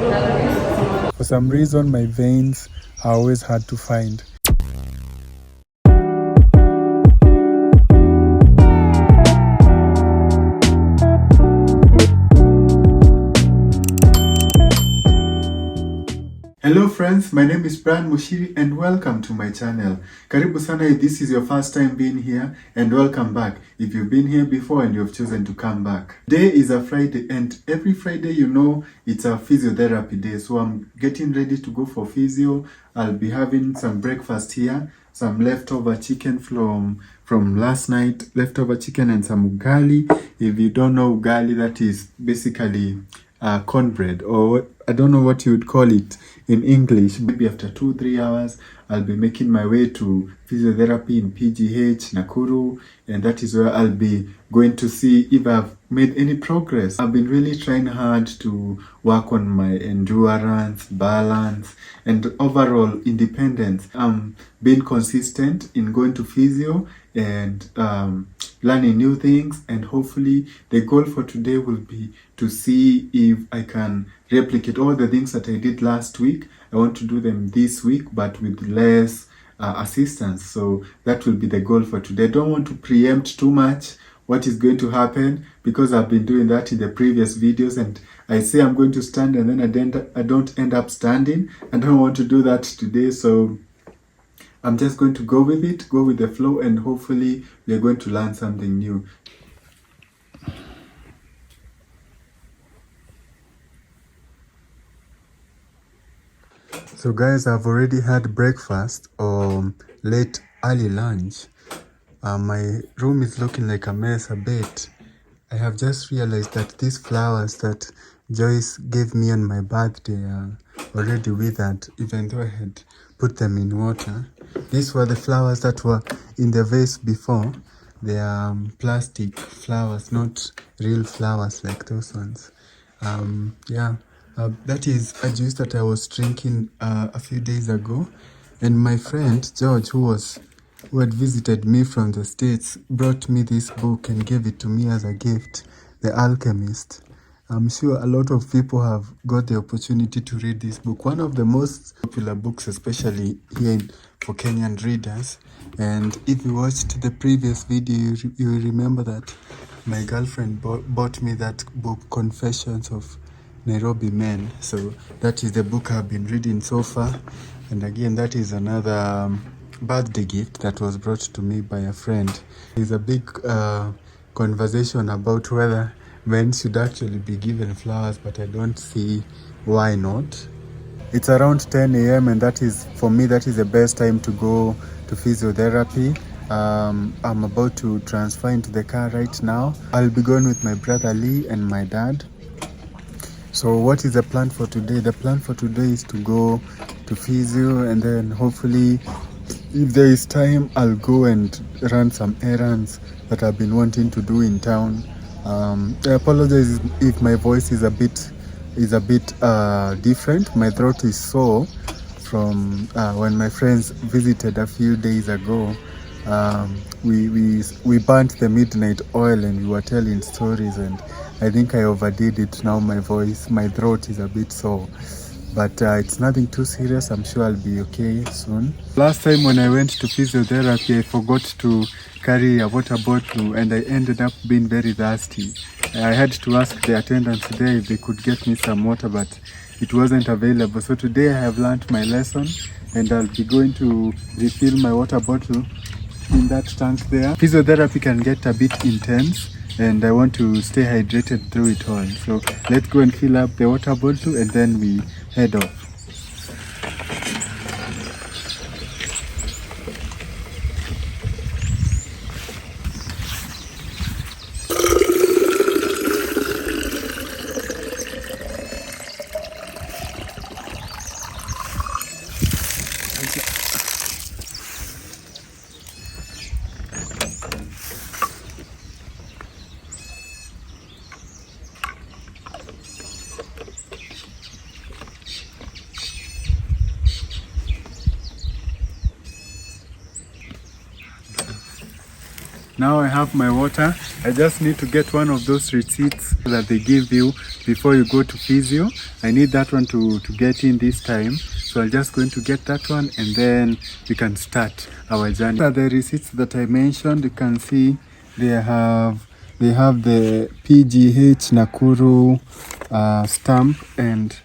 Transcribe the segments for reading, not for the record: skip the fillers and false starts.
For some reason, my veins are always hard to find. Hello friends, my name is Brian Mushiri and welcome to my channel. Karibu sana if this is your first time being here, and welcome back if you've been here before and you've chosen to come back. Today is a Friday, and every Friday it's a physiotherapy day, so I'm getting ready to go for physio. I'll be having some breakfast here, some leftover chicken from last night, leftover chicken and some ugali. If you don't know ugali, that is basically cornbread, or I don't know what you would call it in English. Maybe after 2-3 hours I'll be making my way to physiotherapy in PGH Nakuru, and that is where I'll be going to see if I've made any progress. I've been really trying hard to work on my endurance, balance, and overall independence. I'm being consistent in going to physio and learning new things, and hopefully the goal for today will be to see if I can replicate all the things that I did last week. I want to do them this week, but with less assistance. So that will be the goal for today. I don't want to preempt too much what is going to happen, because I've been doing that in the previous videos, and I say I'm going to stand and then I don't end up standing. I don't want to do that today, so I'm just going to go with it, go with the flow, and hopefully we're going to learn something new. So guys, I've already had breakfast or early lunch. My room is looking like a mess a bit. I have just realized that these flowers that Joyce gave me on my birthday are already withered, even though I had put them in water. These were the flowers that were in the vase before. They are plastic flowers, not real flowers like those ones. That is a juice that I was drinking a few days ago, and my friend George, who had visited me from the States, brought me this book and gave it to me as a gift, The Alchemist. I'm sure a lot of people have got the opportunity to read this book. One of the most popular books, especially here for Kenyan readers. And if you watched the previous video, you remember that my girlfriend bought me that book, Confessions of Nairobi Men. So that is the book I've been reading so far. And again, that is another birthday gift that was brought to me by a friend. There's a big conversation about whether men should actually be given flowers, but I don't see why not. It's around 10 a.m. and that is, for me, that is the best time to go to physiotherapy. I'm about to transfer into the car right now. I'll be going with my brother Lee and my dad. So what is the plan for today? The plan for today is to go to physio, and then hopefully, if there is time, I'll go and run some errands that I've been wanting to do in town. I apologize if my voice is a bit different. My throat is sore from when my friends visited a few days ago. We burnt the midnight oil and we were telling stories, and I think I overdid it. Now my throat is a bit sore, but it's nothing too serious. I'm sure I'll be okay soon. Last time when I went to physiotherapy, I forgot to carry a water bottle and I ended up being very thirsty. I had to ask the attendants there if they could get me some water, but it wasn't available. So today I have learned my lesson, and I'll be going to refill my water bottle in that tank there. Physiotherapy can get a bit intense, and I want to stay hydrated through it all. So let's go and fill up the water bottle and then we head off. Now I have my water. I just need to get one of those receipts that they give you before you go to physio. I need that one to get in this time, so I'm just going to get that one and then we can start our journey. These are the receipts that I mentioned. You can see they have the PGH Nakuru stamp, and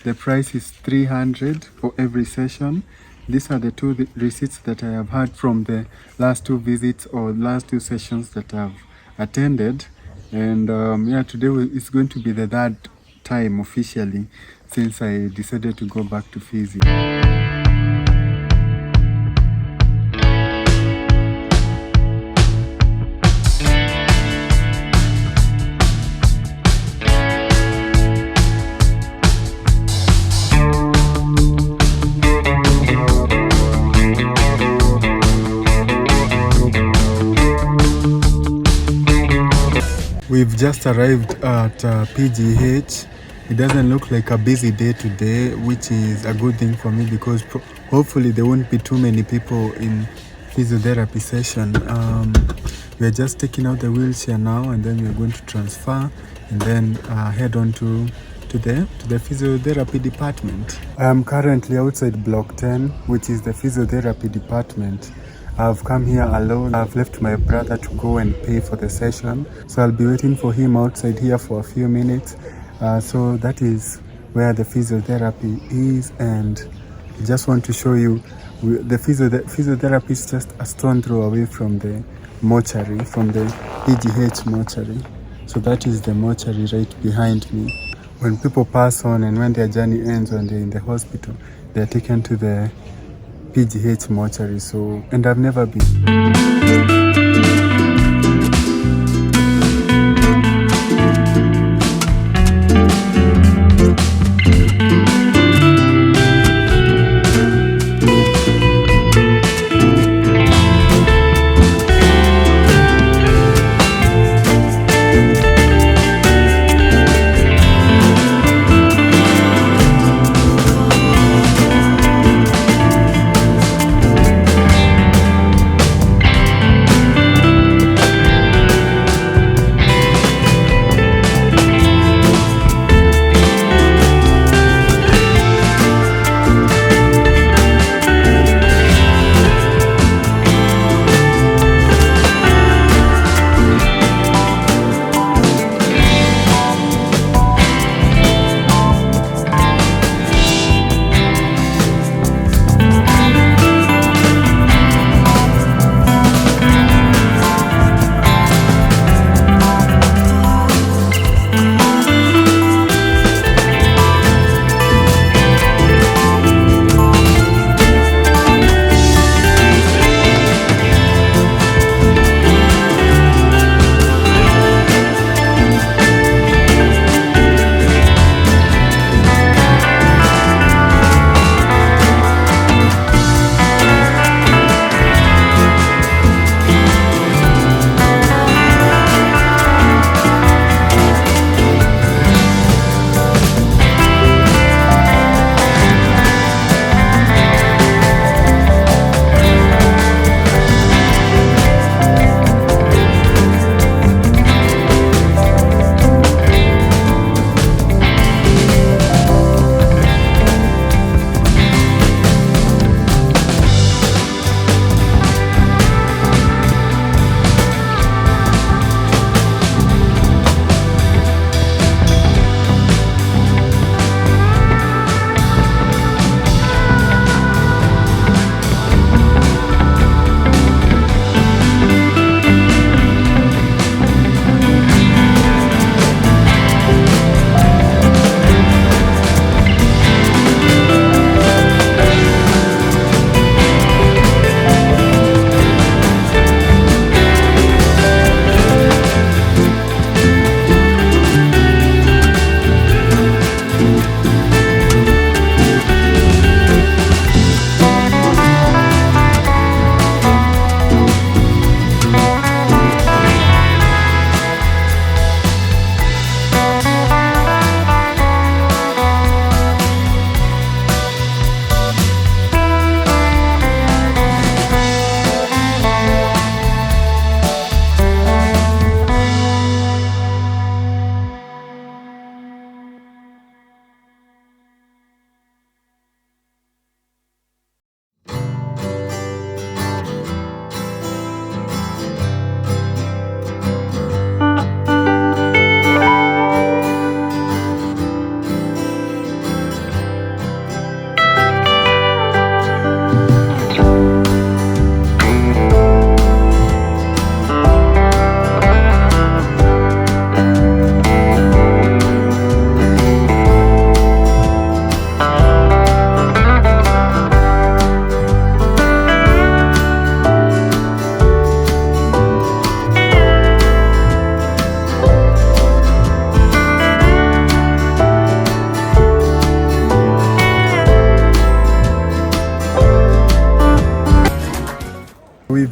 the price is 300 for every session. These are the two receipts that I have had from the last two visits or last two sessions that I've attended. And yeah, today is going to be the third time officially since I decided to go back to physio. We've just arrived at PGH. It doesn't look like a busy day today, which is a good thing for me because hopefully there won't be too many people in physiotherapy session. We're just taking out the wheelchair now, and then we're going to transfer and then head on to the physiotherapy department. I am currently outside block 10, which is the physiotherapy department. I've come here alone. I've left my brother to go and pay for the session, so I'll be waiting for him outside here for a few minutes. So that is where the physiotherapy is, and I just want to show you the physiotherapy is just a stone throw away from the mortuary, from the PGH mortuary. So that is the mortuary right behind me. When people pass on and when their journey ends, when they're in the hospital, they're taken to the PGH mortuary. So, and I've never been.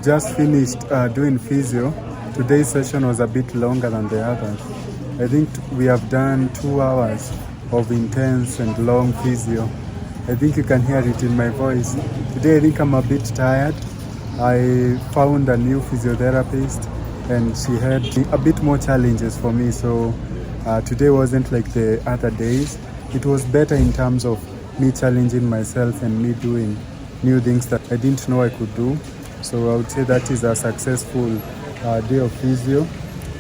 just finished doing physio. Today's session was a bit longer than the others. I think we have done 2 hours of intense and long physio. I think you can hear it in my voice. Today I think I'm a bit tired. I found a new physiotherapist and she had a bit more challenges for me, so today wasn't like the other days. It was better in terms of me challenging myself and me doing new things that I didn't know I could do. So I would say that is a successful day of physio.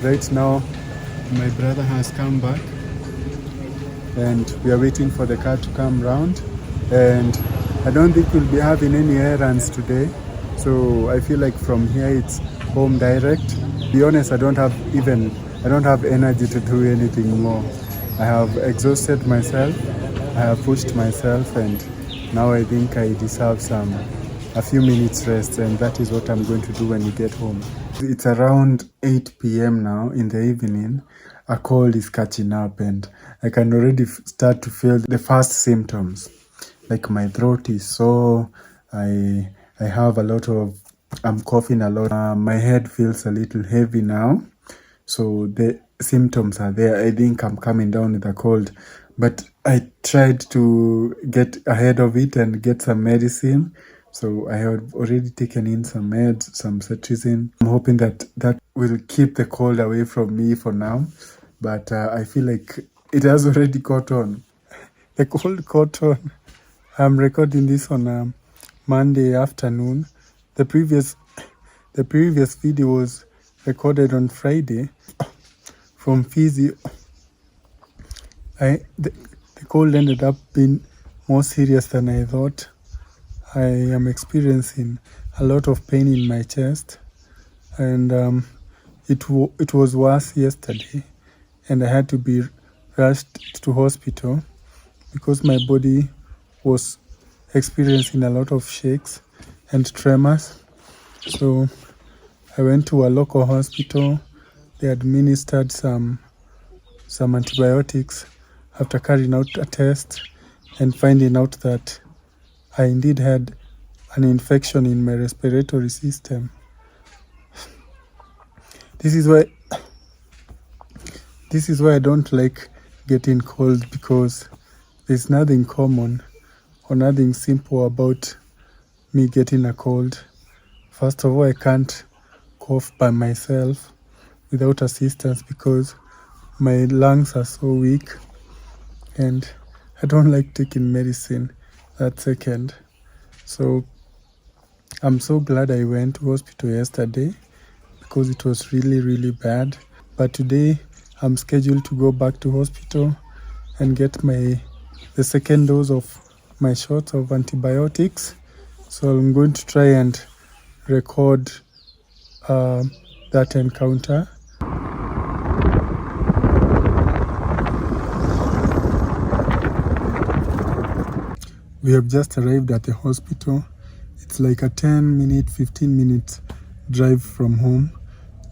Right now my brother has come back and we are waiting for the car to come round, and I don't think we'll be having any errands today, so I feel like from here it's home direct. To be honest, I don't have energy to do anything more. I have exhausted myself, I have pushed myself, and now I think I deserve a few minutes rest, and that is what I'm going to do when we get home. It's around 8 p.m. now in the evening. A cold is catching up and I can already start to feel the first symptoms. Like my throat is sore, I have I'm coughing a lot. My head feels a little heavy now. So the symptoms are there. I think I'm coming down with a cold. But I tried to get ahead of it and get some medicine. So I have already taken in some meds, some cetirizine. I'm hoping that will keep the cold away from me for now. But I feel like it has already caught on. The cold caught on. I'm recording this on a Monday afternoon. The previous video was recorded on Friday from physio. The cold ended up being more serious than I thought. I am experiencing a lot of pain in my chest, and it was worse yesterday, and I had to be rushed to hospital because my body was experiencing a lot of shakes and tremors. So I went to a local hospital. They administered some antibiotics after carrying out a test and finding out that I indeed had an infection in my respiratory system. This is why I don't like getting cold, because there's nothing common or nothing simple about me getting a cold. First of all, I can't cough by myself without assistance because my lungs are so weak, and I don't like taking medicine. That's second. So I'm so glad I went to hospital yesterday because it was really, really bad. But today I'm scheduled to go back to hospital and get the second dose of my shots of antibiotics. So I'm going to try and record that encounter. We have just arrived at the hospital. It's like a 15 minutes drive from home.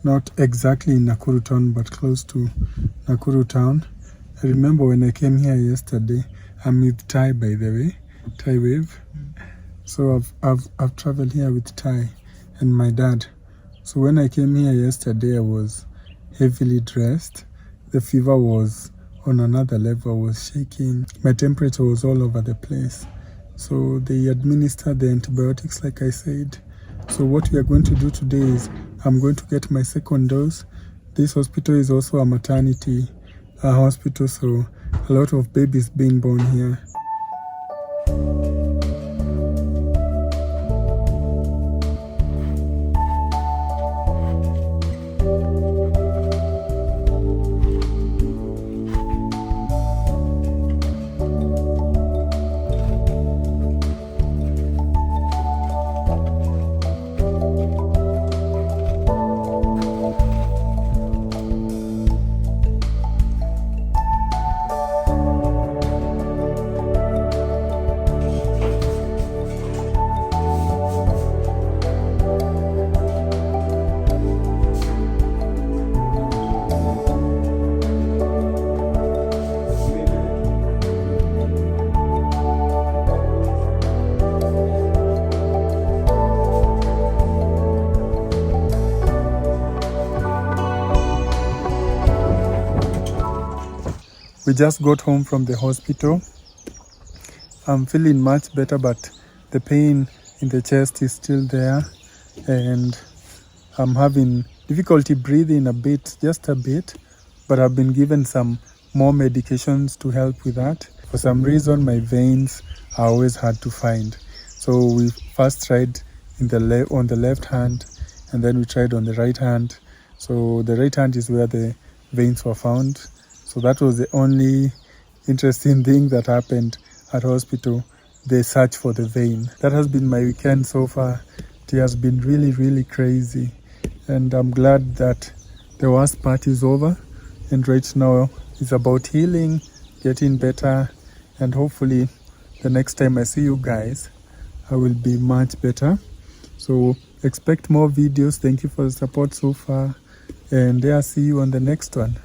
Not exactly in Nakuru town, but close to Nakuru town. I remember when I came here yesterday, I'm with Ty, by the way, Ty Wave. So I've traveled here with Ty and my dad. So when I came here yesterday, I was heavily dressed. The fever was on another level. I was shaking. My temperature was all over the place. So they administered the antibiotics, like I said. So what we are going to do today is I'm going to get my second dose. This hospital is also a maternity hospital, so a lot of babies being born here. We just got home from the hospital. I'm feeling much better, but the pain in the chest is still there, and I'm having difficulty breathing a bit, just a bit, but I've been given some more medications to help with that. For some reason, my veins are always hard to find. So we first tried on the left hand, and then we tried on the right hand. So the right hand is where the veins were found. So that was the only interesting thing that happened at hospital, the search for the vein. That has been my weekend so far. It has been really, really crazy. And I'm glad that the worst part is over. And right now it's about healing, getting better. And hopefully the next time I see you guys, I will be much better. So expect more videos. Thank you for the support so far. And I'll see you on the next one.